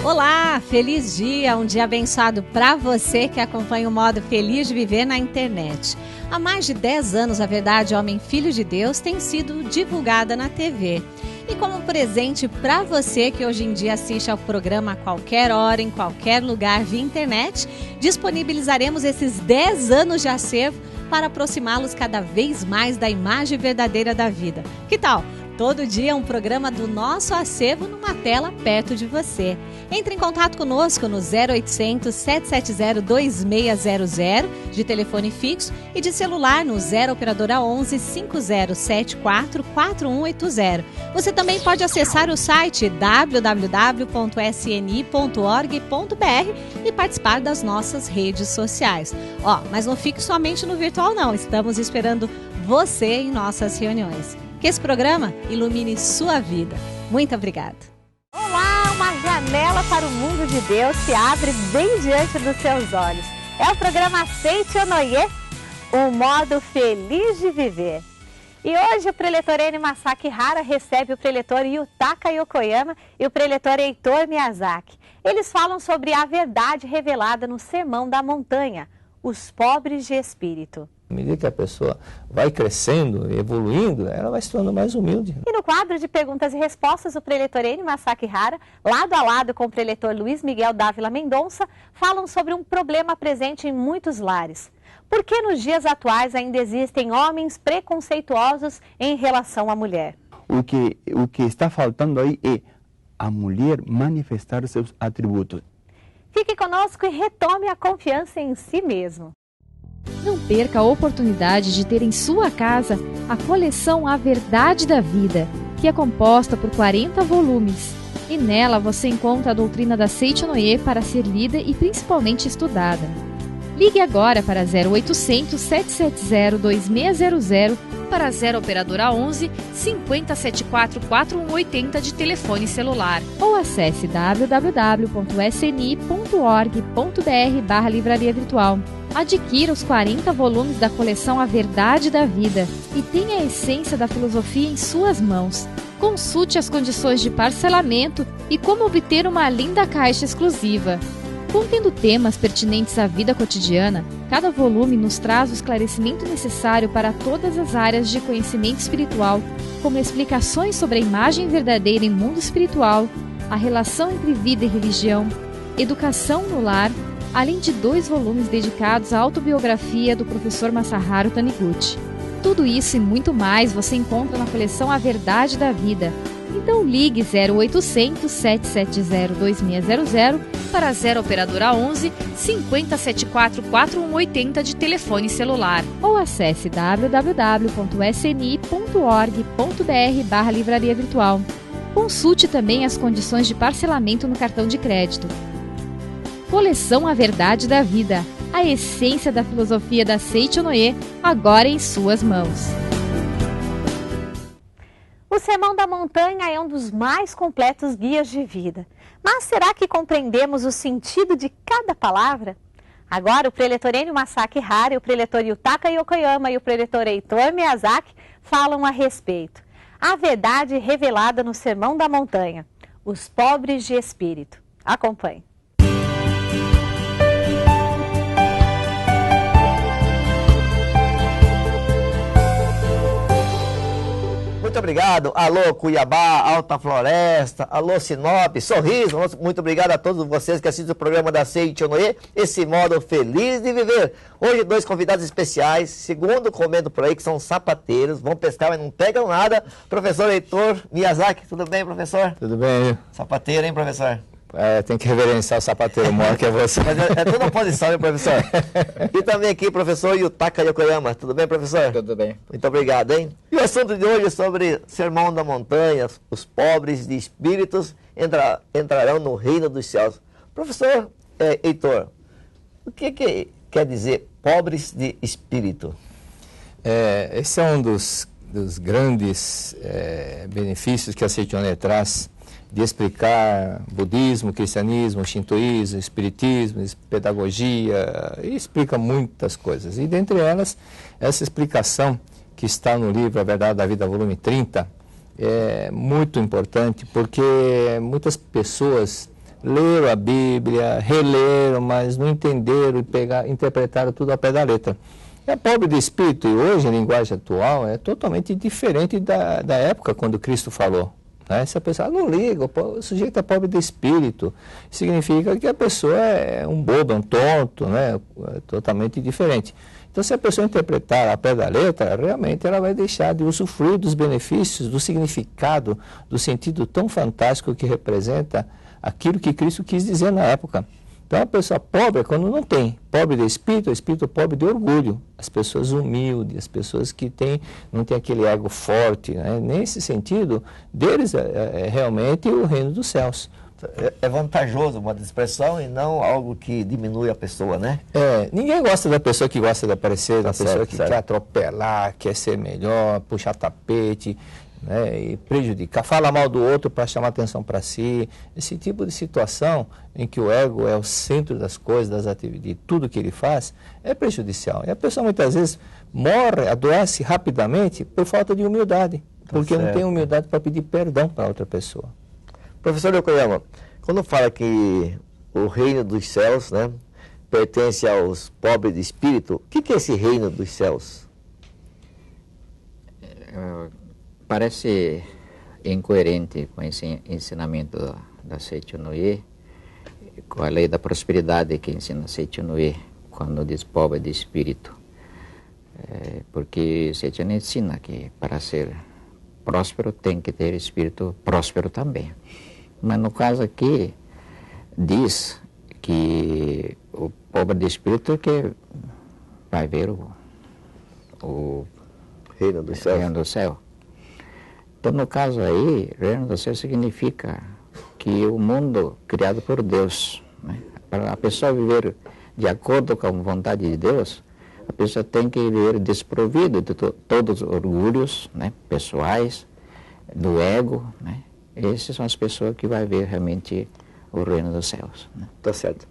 Olá, feliz dia, um dia abençoado para você que acompanha o modo Feliz de Viver na internet. Há mais de 10 anos, a Verdade Homem Filho de Deus tem sido divulgada na TV. E como presente para você que hoje em dia assiste ao programa a qualquer hora, em qualquer lugar via internet, disponibilizaremos esses 10 anos de acervo para aproximá-los cada vez mais da imagem verdadeira da vida. Que tal? Todo dia um programa do nosso acervo numa tela perto de você. Entre em contato conosco no 0800 770 2600 de telefone fixo e de celular no 0 operadora 11 5074 4180. Você também pode acessar o site www.sni.org.br e participar das nossas redes sociais. Mas não fique somente no virtual não, estamos esperando você em nossas reuniões. Que esse programa ilumine sua vida. Muito obrigada. Olá, uma janela para o mundo de Deus se abre bem diante dos seus olhos. É o programa Seichonoye, um modo feliz de viver. E hoje o preletor Eni Masaki Hara recebe o preletor Yutaka Yokoyama e o preletor Heitor Miyazaki. Eles falam sobre a verdade revelada no Sermão da Montanha, os pobres de espírito. À medida que a pessoa vai crescendo, evoluindo, ela vai se tornando mais humilde. E no quadro de perguntas e respostas, o preletor Eni Masaki Hara, lado a lado com o preletor Luiz Miguel Dávila Mendonça, falam sobre um problema presente em muitos lares. Por que nos dias atuais ainda existem homens preconceituosos em relação à mulher? O que está faltando aí é a mulher manifestar os seus atributos. Fique conosco e retome a confiança em si mesmo. Não perca a oportunidade de ter em sua casa a coleção A Verdade da Vida, que é composta por 40 volumes. E nela você encontra a doutrina da Seichonoye para ser lida e principalmente estudada. Ligue agora para 0800 770 2600 para 0 operadora 11 5074 4180 de telefone celular ou acesse www.sni.org.br/livraria virtual. Adquira os 40 volumes da coleção A Verdade da Vida e tenha a essência da filosofia em suas mãos. Consulte as condições de parcelamento e como obter uma linda caixa exclusiva. Contendo temas pertinentes à vida cotidiana, cada volume nos traz o esclarecimento necessário para todas as áreas de conhecimento espiritual, como explicações sobre a imagem verdadeira em mundo espiritual, a relação entre vida e religião, educação no lar, além de 2 volumes dedicados à autobiografia do professor Masaharu Taniguchi. Tudo isso e muito mais você encontra na coleção A Verdade da Vida. Então ligue 0800 770 2600 para 0 operadora 11 5074 4180 de telefone celular ou acesse www.sni.org.br/livraria virtual. Consulte também as condições de parcelamento no cartão de crédito. Coleção A Verdade da Vida, a essência da filosofia da Seichonoye, agora em suas mãos. O Sermão da Montanha é um dos mais completos guias de vida. Mas será que compreendemos o sentido de cada palavra? Agora o preletor Eni Masaki Hara, o preletor Yutaka Yokoyama e o preletor Heitor Miyazaki falam a respeito. A verdade revelada no Sermão da Montanha, os pobres de espírito. Acompanhe. Muito obrigado. Alô, Cuiabá, Alta Floresta, alô, Sinop, Sorriso. Muito obrigado a todos vocês que assistem o programa da Seichonoye, esse modo feliz de viver. Hoje 2 convidados especiais, segundo comendo por aí, que são sapateiros, vão pescar, mas não pegam nada. Professor Heitor Miyazaki, tudo bem, professor? Tudo bem. Sapateiro, hein, professor? Tem que reverenciar o sapateiro maior que é você. Mas é tudo oposição, hein, professor? E também aqui, professor Yutaka Yokoyama. Tudo bem, professor? Tudo bem. Muito obrigado, hein? E o assunto de hoje é sobre Sermão da Montanha. Os pobres de espíritos entrarão no reino dos céus. Professor Heitor, o que quer dizer pobres de espírito? Esse é um dos grandes benefícios que a Seichonoye traz, de explicar budismo, cristianismo, shintoísmo, espiritismo, pedagogia, e explica muitas coisas. E dentre elas, essa explicação que está no livro A Verdade da Vida, volume 30, é muito importante, porque muitas pessoas leram a Bíblia, releram, mas não entenderam e interpretaram tudo ao pé da letra. É pobre de espírito, e hoje, em linguagem atual, é totalmente diferente da época quando Cristo falou. Né? Se a pessoa não liga, o sujeito é pobre de espírito, significa que a pessoa é um bobo, um tonto, né? É totalmente diferente. Então, se a pessoa interpretar a pé da letra, realmente ela vai deixar de usufruir dos benefícios, do significado, do sentido tão fantástico que representa aquilo que Cristo quis dizer na época. Então, a pessoa pobre é quando não tem. Pobre de espírito, o espírito pobre de orgulho. As pessoas humildes, as pessoas que não têm aquele ego forte. Né? Nesse sentido, deles é realmente o reino dos céus. É vantajoso uma expressão e não algo que diminui a pessoa, né? Ninguém gosta da pessoa que gosta de aparecer, da pessoa que certo. quer atropelar, quer ser melhor, puxar tapete, né, e prejudicar, fala mal do outro para chamar atenção para si. Esse tipo de situação em que o ego é o centro das coisas, das atividades, de tudo que ele faz, é prejudicial. E a pessoa muitas vezes morre, adoece rapidamente por falta de humildade, porque não tem humildade para pedir perdão para outra pessoa. Professor Yokoyama, quando fala que o reino dos céus, né, pertence aos pobres de espírito, o que é esse reino dos céus? Parece incoerente com esse ensinamento da Seiichi Noye, com a lei da prosperidade que ensina Seiichi Noye, quando diz pobre de espírito. Porque Seiichi Noye ensina que para ser próspero tem que ter espírito próspero também. Mas no caso aqui, diz que o pobre de espírito que vai ver o reino do céu. Reino do céu. Então, no caso aí, reino do céu significa que o mundo criado por Deus, né? Para a pessoa viver de acordo com a vontade de Deus, a pessoa tem que viver desprovida de todos os orgulhos, né, pessoais, do ego, né? Essas são as pessoas que vai ver realmente o reino dos céus. Né? Tá certo.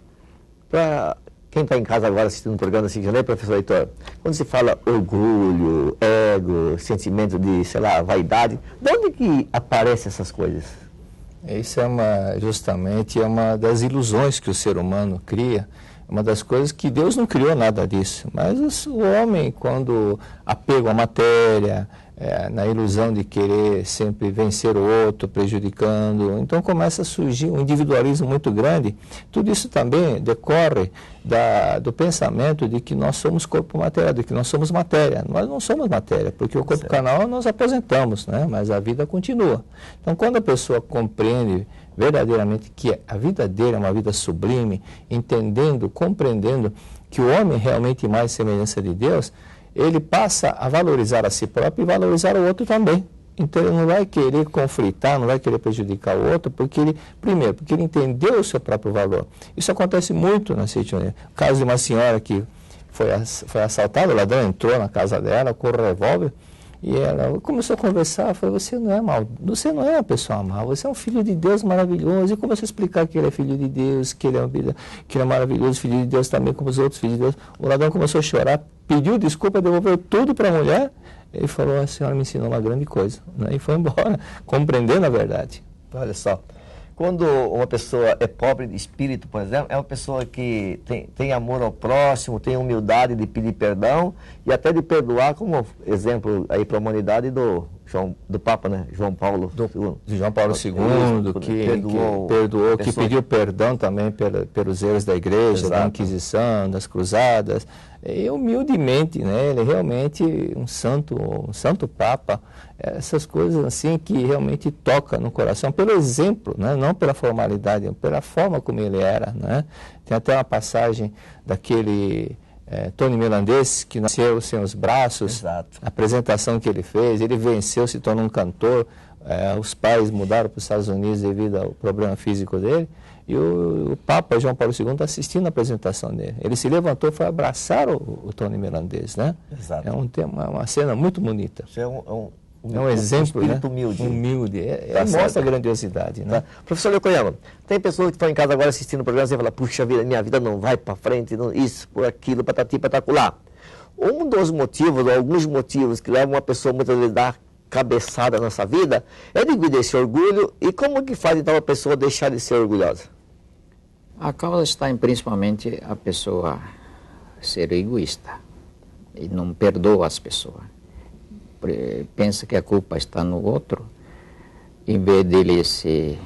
Para quem está em casa agora assistindo um programa assim, né, professor Heitor, quando se fala orgulho, ego, sentimento de, sei lá, vaidade, de onde que aparecem essas coisas? Isso justamente é uma das ilusões que o ser humano cria, uma das coisas que Deus não criou nada disso, mas o homem, quando apego à matéria, na ilusão de querer sempre vencer o outro, prejudicando, então começa a surgir um individualismo muito grande. Tudo isso também decorre do pensamento de que nós somos corpo material, de que nós somos matéria. Nós não somos matéria, porque o corpo carnal nós aposentamos, né? Mas a vida continua. Então, quando a pessoa compreende verdadeiramente que a vida dele é uma vida sublime, entendendo, compreendendo que o homem realmente mais semelhança de Deus, ele passa a valorizar a si próprio e valorizar o outro também. Então ele não vai querer conflitar, não vai querer prejudicar o outro, porque ele entendeu o seu próprio valor. Isso acontece muito na Seiichi Noye. O caso de uma senhora que foi assaltada, o ladrão entrou na casa dela com o revólver, e ela começou a conversar, falou, você não é mal, você não é uma pessoa má, você é um filho de Deus maravilhoso. E começou a explicar que ele é filho de Deus, que ele é maravilhoso, filho de Deus também, como os outros filhos de Deus. O ladrão começou a chorar, pediu desculpa, devolveu tudo para a mulher. Ele falou, a senhora me ensinou uma grande coisa, né? E foi embora, compreendendo a verdade. Olha só, quando uma pessoa é pobre de espírito, por exemplo, é uma pessoa que tem amor ao próximo, tem humildade de pedir perdão e até de perdoar, como exemplo aí para a humanidade do Papa, né? João Paulo II. De João Paulo II, que pediu perdão também pelos erros da igreja, da Inquisição, das cruzadas. E humildemente, né? Ele é realmente um santo Papa. Essas coisas assim que realmente tocam no coração, pelo exemplo, né? Não pela formalidade, pela forma como ele era, né? Tem até uma passagem daquele Tony Mirandês, que nasceu sem os braços. Exato. A apresentação que ele fez, ele venceu, se tornou um cantor. Os pais mudaram para os Estados Unidos devido ao problema físico dele. E o Papa João Paulo II está assistindo a apresentação dele. Ele se levantou e foi abraçar o Tony Mirandês, né? Exato. É uma cena muito bonita. Isso é um exemplo, espírito, né? humilde. Mostra a grandiosidade, né? Tá. Professor Yokoyama, tem pessoas que estão em casa agora assistindo o programa e falam, puxa vida, minha vida não vai para frente, isso, por aquilo, patati, pataculá. Um dos motivos, ou alguns motivos que levam uma pessoa muitas vezes a dar cabeçada na nossa vida, é devido a esse orgulho. E como que faz então a pessoa deixar de ser orgulhosa? A causa está em principalmente a pessoa ser egoísta e não perdoa as pessoas. Pensa que a culpa está no outro, em vez dele se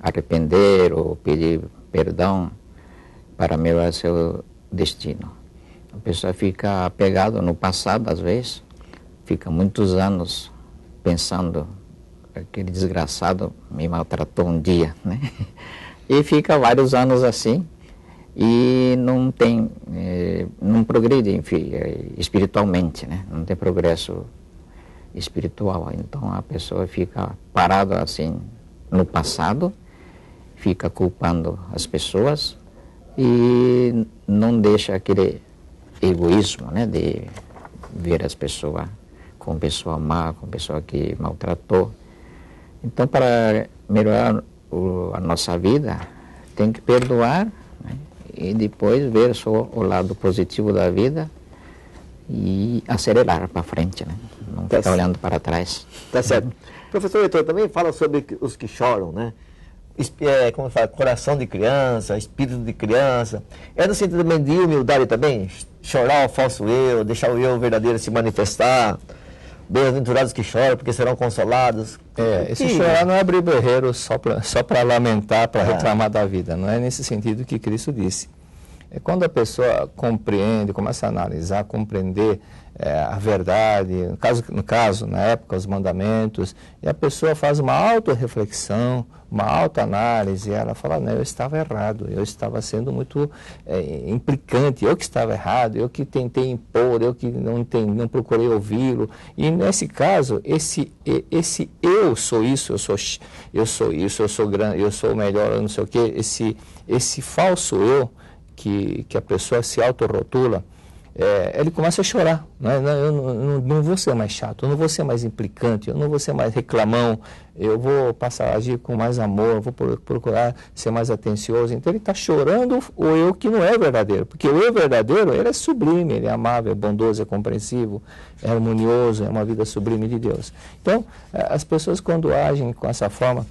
arrepender ou pedir perdão para melhorar seu destino. A pessoa fica apegada no passado, às vezes, fica muitos anos pensando, aquele desgraçado me maltratou um dia, né? E fica vários anos assim e não tem, não progride, enfim, espiritualmente, né? Não tem progresso espiritual. Então a pessoa fica parada assim no passado, fica culpando as pessoas e não deixa aquele egoísmo, né, de ver as pessoas com pessoa má, com pessoa que maltratou. Então, para melhorar a nossa vida, tem que perdoar, né, e depois ver só o lado positivo da vida e acelerar para frente, né? Não ficar olhando para trás. Tá certo. Professor Heitor, também fala sobre os que choram, né? Como fala, coração de criança, espírito de criança. É no sentido também de humildade também? Chorar o falso eu, deixar o eu verdadeiro se manifestar. Bem-aventurados que choram, porque serão consolados. Esse chorar não é abrir berreiro só para lamentar, para reclamar da vida. Não é nesse sentido que Cristo disse. É quando a pessoa compreende, começa a analisar, compreender a verdade, no caso, na época, os mandamentos, e a pessoa faz uma autorreflexão, uma autoanálise, e ela fala, não, eu estava errado, eu estava sendo muito implicante, eu que estava errado, eu que tentei impor, eu que não procurei ouvi-lo. E nesse caso, esse eu sou isso, eu sou isso, eu sou grande, eu sou o melhor, eu não sei o quê, esse falso eu, que a pessoa se autorrotula, ele começa a chorar, né? Eu não vou ser mais chato, eu não vou ser mais implicante, eu não vou ser mais reclamão, eu vou passar a agir com mais amor, eu vou procurar ser mais atencioso. Então ele está chorando o eu que não é verdadeiro, porque o eu verdadeiro, ele é sublime, ele é amável, é bondoso, é compreensivo, é harmonioso, é uma vida sublime de Deus. Então, as pessoas quando agem com essa forma,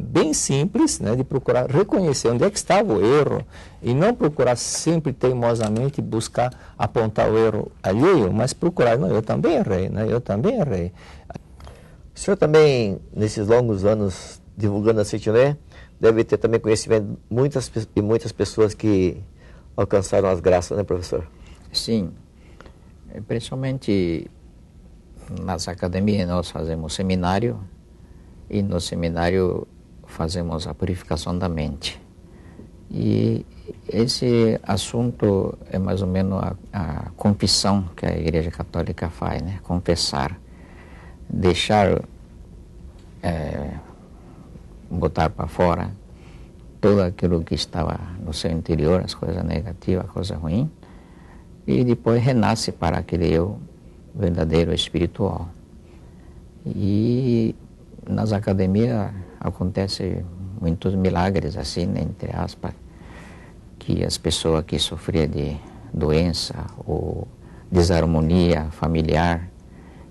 bem simples, né, de procurar reconhecer onde é que estava o erro e não procurar sempre teimosamente buscar apontar o erro alheio, mas procurar, não, eu também errei, né, eu também errei. O senhor também, nesses longos anos divulgando a Seitianoye, deve ter também conhecimento de muitas pessoas que alcançaram as graças, né, professor? Sim, principalmente nas academias nós fazemos seminário, e no seminário fazemos a purificação da mente. E esse assunto é mais ou menos a confissão que a Igreja Católica faz, né? Confessar, deixar, botar para fora tudo aquilo que estava no seu interior, as coisas negativas, as coisas ruins, e depois renasce para aquele eu verdadeiro espiritual. E nas academias acontecem muitos milagres, assim, né, entre aspas, que as pessoas que sofriam de doença ou desarmonia familiar,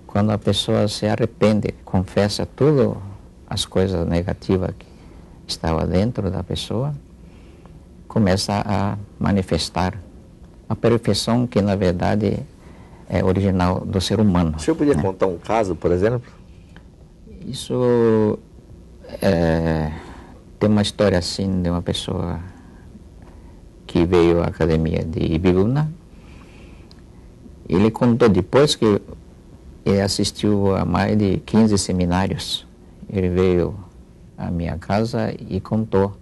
quando a pessoa se arrepende, confessa tudo as coisas negativas que estavam dentro da pessoa, começa a manifestar a perfeição que, na verdade, é original do ser humano. O senhor podia contar um caso, por exemplo? Isso tem uma história assim de uma pessoa que veio à academia de Ibiruna. Ele contou depois que ele assistiu a mais de 15 seminários. Ele veio à minha casa e contou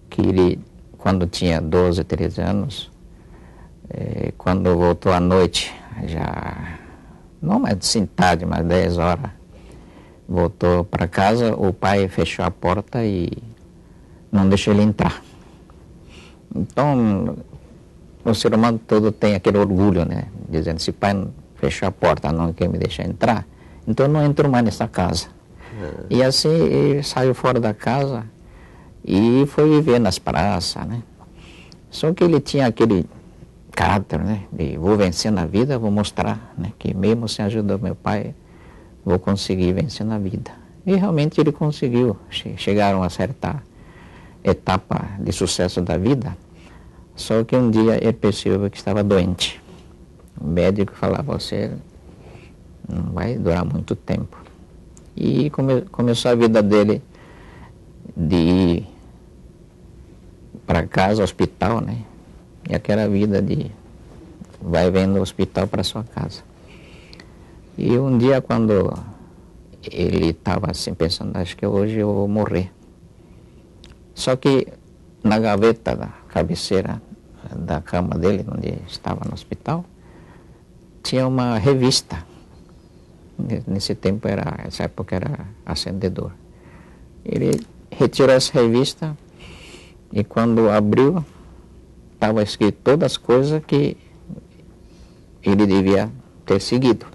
que ele, quando tinha 12, 13 anos, quando voltou à noite, já não mais assim tarde, mas 10 horas, voltou para casa, o pai fechou a porta e não deixou ele entrar. Então, o ser humano todo tem aquele orgulho, né? Dizendo, se o pai fechou a porta, não quer me deixar entrar, então não entro mais nessa casa. E assim, ele saiu fora da casa e foi viver nas praças, né? Só que ele tinha aquele caráter, né? De vou vencer na vida, vou mostrar, né? Que mesmo sem a ajuda do meu pai, vou conseguir vencer na vida. E realmente ele conseguiu. Chegaram a certa etapa de sucesso da vida. Só que um dia ele percebeu que estava doente. O médico falava, você não vai durar muito tempo. E começou a vida dele de ir para casa, hospital, né? E aquela vida de vai vendo do hospital para sua casa. E um dia, quando ele estava assim pensando, acho que hoje eu vou morrer. Só que na gaveta da cabeceira da cama dele, onde estava no hospital, tinha uma revista. Nesse tempo, essa época era acendedor. Ele retirou essa revista e quando abriu, estava escrito todas as coisas que ele devia ter seguido.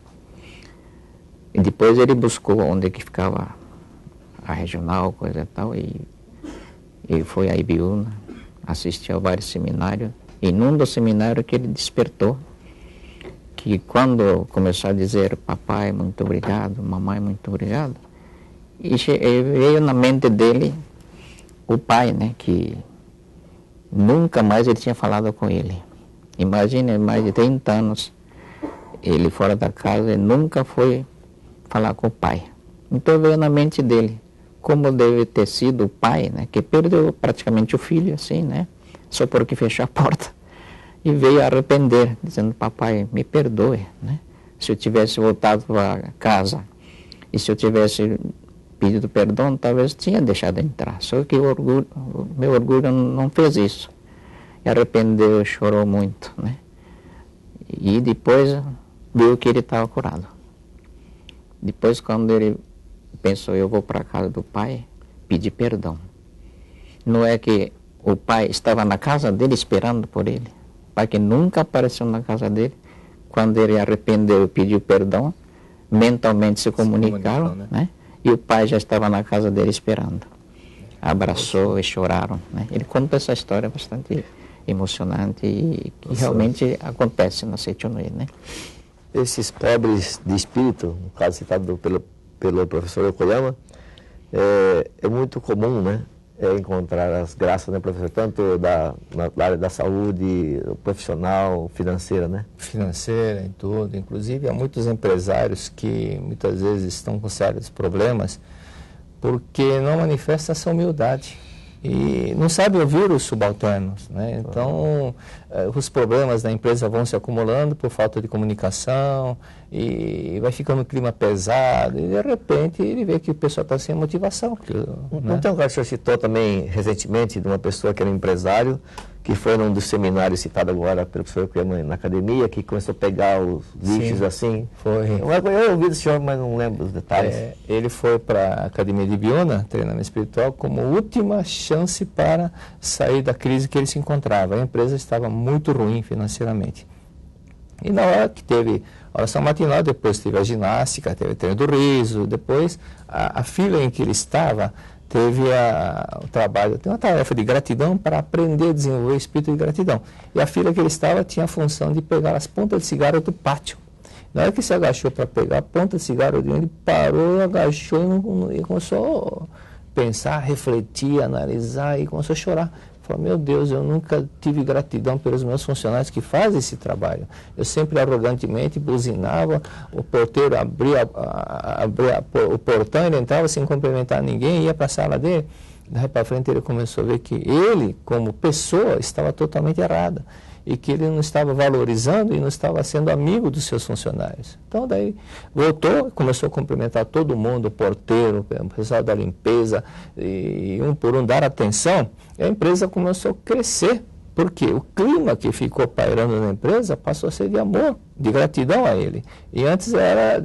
E depois ele buscou onde que ficava a regional, coisa e tal, e ele foi a Ibiúna, assistiu a vários seminários, e num dos seminários que ele despertou, que quando começou a dizer papai, muito obrigado, mamãe, muito obrigado, e veio na mente dele o pai, né, que nunca mais ele tinha falado com ele. Imagina, mais de 30 anos, ele fora da casa, ele nunca foi falar com o pai. Então veio na mente dele como deve ter sido o pai, né, que perdeu praticamente o filho, assim, né, só porque fechou a porta. E veio arrepender, dizendo, papai, me perdoe, né? Se eu tivesse voltado para casa e se eu tivesse pedido perdão, talvez tinha deixado entrar. Só que o meu orgulho não fez isso. E arrependeu, chorou muito, né? E depois viu que ele estava curado. Depois, quando ele pensou, eu vou para a casa do pai, pedir perdão. Não é que o pai estava na casa dele esperando por ele. O pai que nunca apareceu na casa dele, quando ele arrependeu e pediu perdão, mentalmente se comunicaram, né? E o pai já estava na casa dele esperando. Abraçou e choraram, né? Ele conta essa história bastante emocionante e que realmente acontece na Seichonoye, né? Esses pobres de espírito, no caso citado pelo professor Yokoyama, é muito comum, né? Encontrar as graças, né, professor, tanto na área da saúde, profissional, financeira, né? Financeira, em tudo. Inclusive, há muitos empresários que muitas vezes estão com sérios problemas porque não manifestam essa humildade e não sabem ouvir os subalternos, né? Então, os problemas da empresa vão se acumulando por falta de comunicação e vai ficando um clima pesado e, de repente, ele vê que o pessoal está sem motivação. Não tem um caso que o senhor citou também recentemente de uma pessoa que era um empresário, que foi num dos seminários citado agora pelo professor Yokoyama na academia, que começou a pegar os lixos. Sim, assim? Foi. Eu ouvi do senhor, mas não lembro os detalhes. Ele foi para a academia de Ibiúna, treinamento espiritual, como última chance para sair da crise que ele se encontrava. A empresa estava muito ruim financeiramente. E na hora que teve a oração matinal, depois teve a ginástica, teve o treino do riso, depois a fila em que ele estava teve o trabalho, tem uma tarefa de gratidão para aprender a desenvolver o espírito de gratidão. E a fila que ele estava tinha a função de pegar as pontas de cigarro do pátio. Na hora que se agachou para pegar a ponta de cigarro, ele parou, agachou e começou a pensar, refletir, analisar e começou a chorar. Falou, meu Deus, eu nunca tive gratidão pelos meus funcionários que fazem esse trabalho. Eu sempre arrogantemente buzinava, o porteiro abria o portão, ele entrava sem cumprimentar ninguém, ia para a sala dele. Daí para frente ele começou a ver que ele, como pessoa, estava totalmente errado. E que ele não estava valorizando e não estava sendo amigo dos seus funcionários. Então daí voltou, começou a cumprimentar todo mundo, o porteiro, o pessoal da limpeza, e um por um dar atenção, e a empresa começou a crescer, porque o clima que ficou pairando na empresa passou a ser de amor, de gratidão a ele. E antes era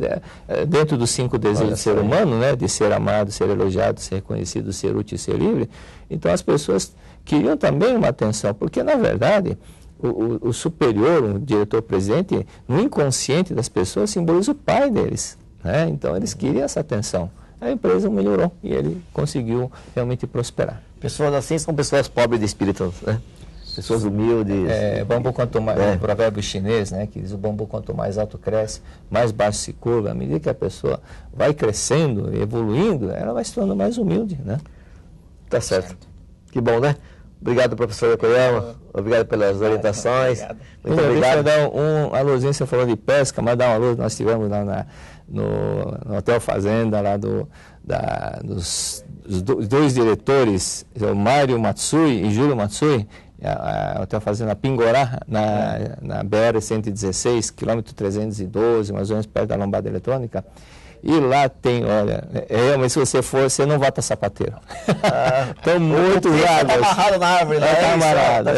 dentro dos 5 desejos do ser humano, né, de ser amado, ser elogiado, ser reconhecido, ser útil e ser livre. Então as pessoas queriam também uma atenção, porque na verdade o superior, o diretor-presidente, no inconsciente das pessoas, simboliza o pai deles, né? Então eles queriam essa atenção. A empresa melhorou e ele conseguiu realmente prosperar. Pessoas assim são pessoas pobres de espírito, né? Pessoas humildes. Bambu quanto mais, um provérbio chinês, né, que diz o bambu quanto mais alto cresce, mais baixo se curva. À medida que a pessoa vai crescendo, evoluindo, ela vai se tornando mais humilde, né? Tá certo. Que bom, né? Obrigado, professor Yokoyama. Obrigado pelas orientações. Muito obrigado. Deixa eu dar um alôzinho, você falou de pesca, mas dá um alô, nós tivemos lá no Hotel Fazenda, lá dos dois diretores, o Mário Matsui e Júlio Matsui, o Hotel Fazenda Pingorá, na BR-116, quilômetro 312, mais ou menos perto da lombada eletrônica. E lá tem, olha, realmente se você for, você não vai para sapateiro. Estão muito Está amarrado na árvore, né? Está amarrado,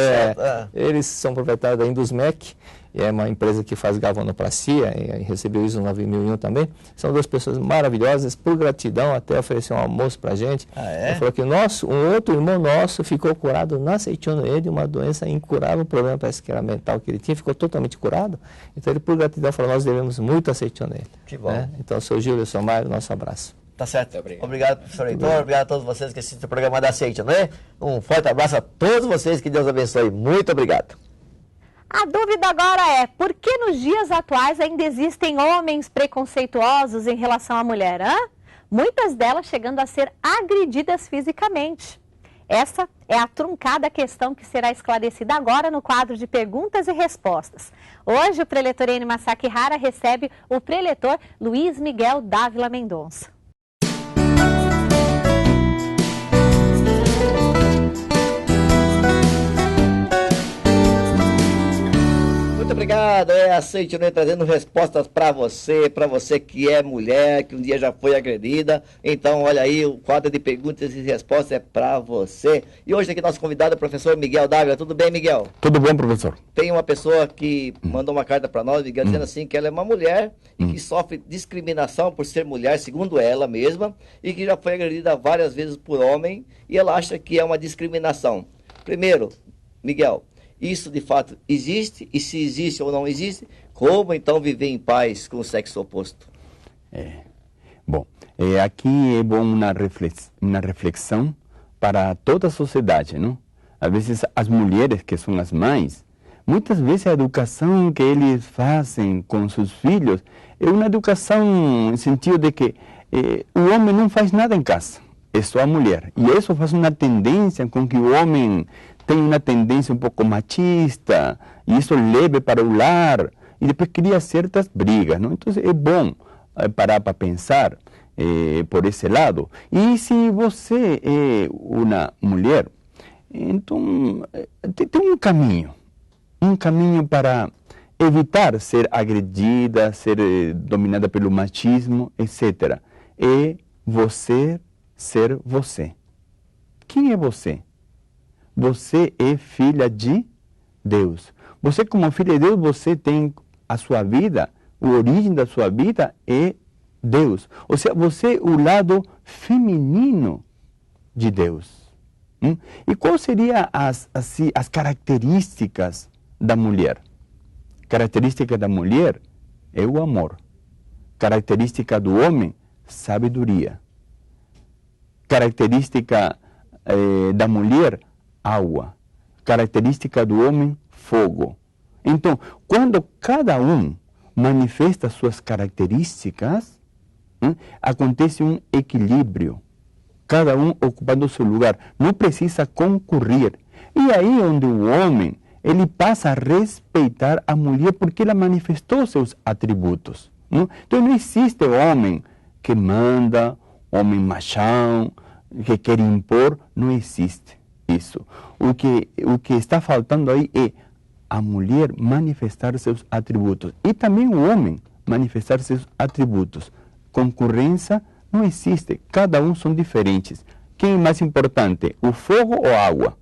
Eles são proprietários da Indusmec, é uma empresa que faz galvanoplastia, e recebeu ISO 9001 também. São duas pessoas maravilhosas, por gratidão até oferecer um almoço para a gente. Ele falou que um outro irmão nosso ficou curado na Seichonoye de uma doença incurável, um problema parece que era mental que ele tinha, ficou totalmente curado. Então ele por gratidão falou, nós devemos muito a Seichonoye. Que bom. Então, seu Gil e seu Mário, nosso abraço. Tá certo. Obrigado, professor Heitor. Obrigado a todos vocês que assistem o programa da Seichonoye. Um forte abraço a todos vocês, que Deus abençoe. Muito obrigado. A dúvida agora é, por que nos dias atuais ainda existem homens preconceituosos em relação à mulher? Muitas delas chegando a ser agredidas fisicamente. Essa é a truncada questão que será esclarecida agora no quadro de perguntas e respostas. Hoje o preletor Eni Masakihara recebe o preletor Luiz Miguel Dávila Mendonça. Muito obrigado, a Seichonoye trazendo respostas para você que é mulher, que um dia já foi agredida. Então, olha aí, o quadro de perguntas e respostas é para você. E hoje aqui nosso convidado é o professor Miguel Dávila. Tudo bem, Miguel? Tudo bom, professor? Tem uma pessoa que mandou uma carta para nós, Miguel, dizendo assim que ela é uma mulher e que sofre discriminação por ser mulher, segundo ela mesma, e que já foi agredida várias vezes por homem, e ela acha que é uma discriminação. Primeiro, Miguel, isso de fato existe? E se existe ou não existe, como então viver em paz com o sexo oposto? Bom, aqui é bom uma reflexão para toda a sociedade, não? Às vezes as mulheres que são as mães, muitas vezes a educação que eles fazem com seus filhos é uma educação no sentido de que o homem não faz nada em casa, é só a mulher. E isso faz uma tendência com que o homem tem uma tendência um pouco machista, e isso leva para o lar, e depois cria certas brigas, não? Então é bom parar para pensar por esse lado. E se você é uma mulher, então tem um caminho para evitar ser agredida, ser dominada pelo machismo, etc. É você ser você. Quem é você? Você é filha de Deus. Você, como filha de Deus, você tem a sua vida, a origem da sua vida é Deus. Ou seja, você é o lado feminino de Deus. E quais seriam as características da mulher? Característica da mulher é o amor. Característica do homem, sabedoria. Característica da mulher, água. Característica do homem, fogo. Então, quando cada um manifesta suas características, acontece um equilíbrio. Cada um ocupando o seu lugar. Não precisa concorrer. E aí onde o homem, ele passa a respeitar a mulher porque ela manifestou seus atributos. Então não existe homem que manda, homem machão, que quer impor, não existe isso. O que está faltando aí é a mulher manifestar seus atributos e também o homem manifestar seus atributos. Concorrência não existe, cada um são diferentes. Quem é mais importante, o fogo ou a água?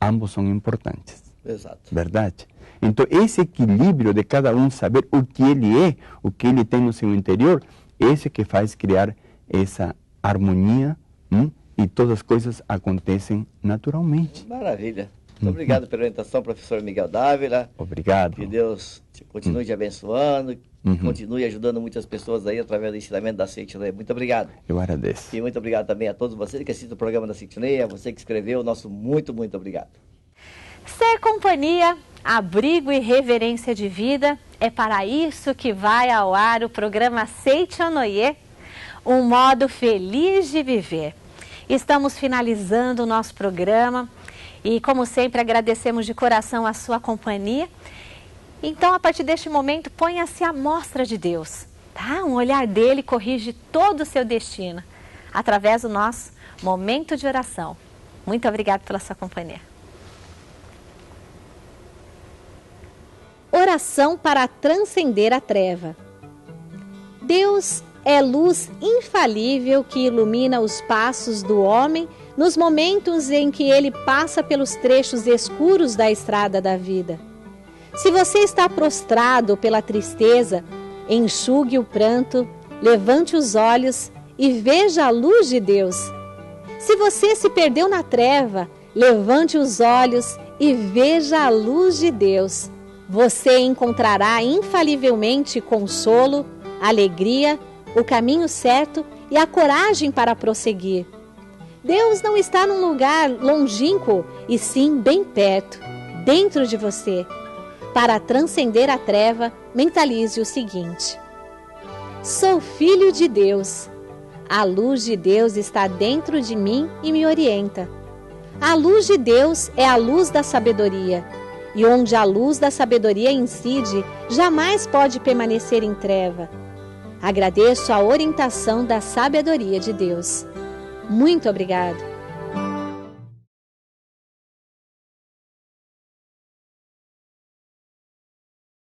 Ambos são importantes. Exato. Verdade? Então esse equilíbrio de cada um saber o que ele é, o que ele tem no seu interior, esse que faz criar essa harmonia, e todas as coisas acontecem naturalmente. Maravilha. Muito obrigado pela orientação, professor Miguel Dávila. Obrigado. Que Deus continue te abençoando, continue ajudando muitas pessoas aí através do ensinamento da Seichonoye. Muito obrigado. Eu agradeço. E muito obrigado também a todos vocês que assistem o programa da Seichonoye, a você que escreveu, nosso muito obrigado. Ser companhia, abrigo e reverência de vida, é para isso que vai ao ar o programa Seichonoye, um modo feliz de viver. Estamos finalizando o nosso programa e, como sempre, agradecemos de coração a sua companhia. Então, a partir deste momento, ponha-se à mostra de Deus, tá? Um olhar dele corrige todo o seu destino, através do nosso momento de oração. Muito obrigada pela sua companhia. Oração para transcender a treva. Deus é luz infalível que ilumina os passos do homem nos momentos em que ele passa pelos trechos escuros da estrada da vida. Se você está prostrado pela tristeza, enxugue o pranto, levante os olhos e veja a luz de Deus. Se você se perdeu na treva, levante os olhos e veja a luz de Deus. Você encontrará infalivelmente consolo, alegria, o caminho certo e a coragem para prosseguir. Deus não está num lugar longínquo, e sim bem perto, dentro de você. Para transcender a treva, mentalize o seguinte: sou filho de Deus. A luz de Deus está dentro de mim e me orienta. A luz de Deus é a luz da sabedoria. E onde a luz da sabedoria incide, jamais pode permanecer em treva. Agradeço a orientação da sabedoria de Deus. Muito obrigado.